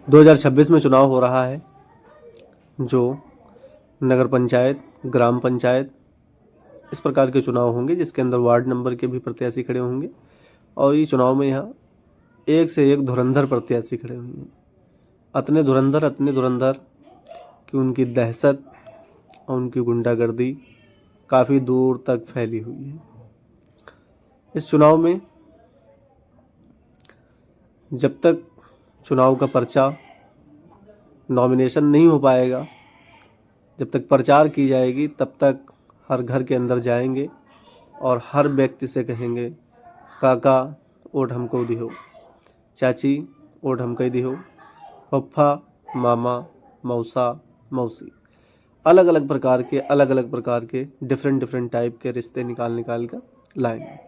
2026 में चुनाव हो रहा है, जो नगर पंचायत, ग्राम पंचायत, इस प्रकार के चुनाव होंगे, जिसके अंदर वार्ड नंबर के भी प्रत्याशी खड़े होंगे। और ये चुनाव में यहाँ एक से एक धुरंधर प्रत्याशी खड़े हुए हैं। इतने धुरंधर कि उनकी दहशत और उनकी गुंडागर्दी काफ़ी दूर तक फैली हुई है। इस चुनाव में जब तक चुनाव का पर्चा नॉमिनेशन नहीं हो पाएगा, जब तक प्रचार की जाएगी, तब तक हर घर के अंदर जाएंगे और हर व्यक्ति से कहेंगे, काका वोट हमको दिहो, चाची वोट हमको दिहो, पप्पा, मामा, मौसा, मौसी, अलग अलग प्रकार के डिफरेंट टाइप के रिश्ते निकाल कर लाएंगे।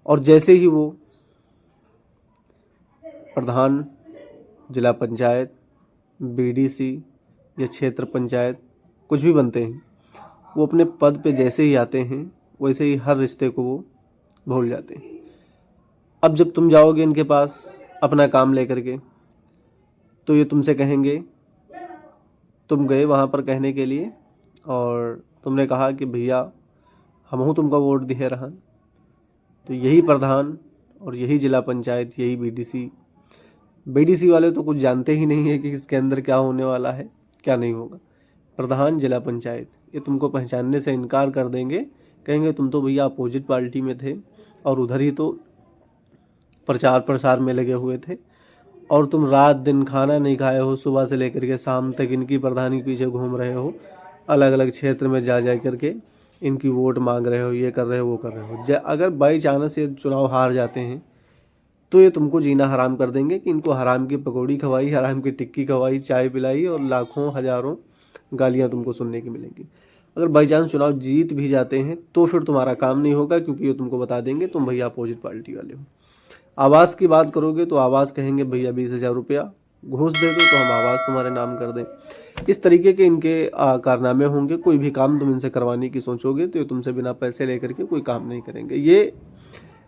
और जैसे ही वो प्रधान, जिला पंचायत, बीडीसी या क्षेत्र पंचायत कुछ भी बनते हैं, वो अपने पद पे जैसे ही आते हैं, वैसे ही हर रिश्ते को वो भूल जाते हैं। अब जब तुम जाओगे इनके पास अपना काम लेकर के, तो ये तुमसे कहेंगे, तुम गए वहाँ पर कहने के लिए और तुमने कहा कि भैया हमहू तुमको वोट दिए रहन, तो यही प्रधान और यही जिला पंचायत, यही बीडीसी वाले तो कुछ जानते ही नहीं है कि इसके अंदर क्या होने वाला है, क्या नहीं होगा। प्रधान, जिला पंचायत, ये तुमको पहचानने से इनकार कर देंगे, कहेंगे तुम तो भैया अपोजिट पार्टी में थे और उधर ही तो प्रचार प्रसार में लगे हुए थे, और तुम रात दिन खाना नहीं खाए हो, सुबह से लेकर के शाम तक इनकी प्रधानी के पीछे घूम रहे हो, अलग अलग क्षेत्र में जा करके इनकी वोट मांग रहे हो, ये कर रहे हो, वो कर रहे हो। अगर बाई चांस ये चुनाव हार जाते हैं, तो ये तुमको जीना हराम कर देंगे कि इनको हराम की पकौड़ी खवाई, हराम की टिक्की खवाई, चाय पिलाई और लाखों हजारों गालियां तुमको सुनने की मिलेंगी। अगर बाई चांस चुनाव जीत भी जाते हैं, तो फिर तुम्हारा काम नहीं होगा, क्योंकि ये तुमको बता देंगे तुम भैया अपोजिट पार्टी वाले हो। आवास की बात करोगे तो आवास कहेंगे भैया 20,000 रुपया घूस दे दो तो हम आवास तुम्हारे नाम कर दें। इस तरीके के इनके कारनामे होंगे। कोई भी काम तुम इनसे करवाने की सोचोगे तो ये तुमसे बिना पैसे लेकर के कोई काम नहीं करेंगे। ये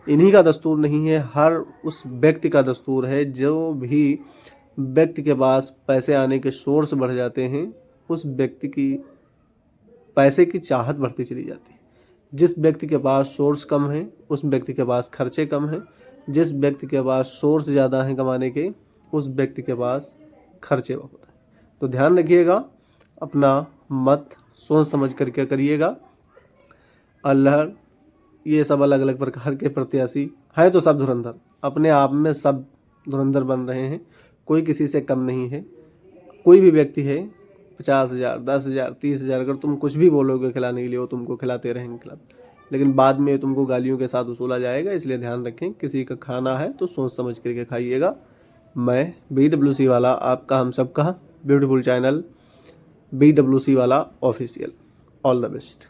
इन्हीं का दस्तूर नहीं है, हर उस व्यक्ति का दस्तूर है। जो भी व्यक्ति के पास पैसे आने के सोर्स बढ़ जाते हैं, उस व्यक्ति की पैसे की चाहत बढ़ती चली जाती है। जिस व्यक्ति के पास सोर्स कम है, उस व्यक्ति के पास खर्चे कम हैं। जिस व्यक्ति के पास सोर्स ज़्यादा हैं कमाने के, उस व्यक्ति के पास खर्चे बहुत हैं। तो ध्यान रखिएगा, अपना मत सोच समझ करके करिएगा। अल्लाह, ये सब अलग अलग प्रकार के प्रत्याशी हैं, तो सब धुरंधर, अपने आप में सब धुरंधर बन रहे हैं। कोई किसी से कम नहीं है। कोई भी व्यक्ति है, 50,000, 10,000, 30,000, अगर तुम कुछ भी बोलोगे खिलाने के लिए, वो तुमको खिलाते रहेंगे, लेकिन बाद में तुमको गालियों के साथ वसूला जाएगा। इसलिए ध्यान रखें, किसी का खाना है तो सोच समझ करके खाइएगा। मैं BWC वाला, आपका हम सबका ब्यूटीफुल चैनल BWC वाला ऑफिशियल। All the best.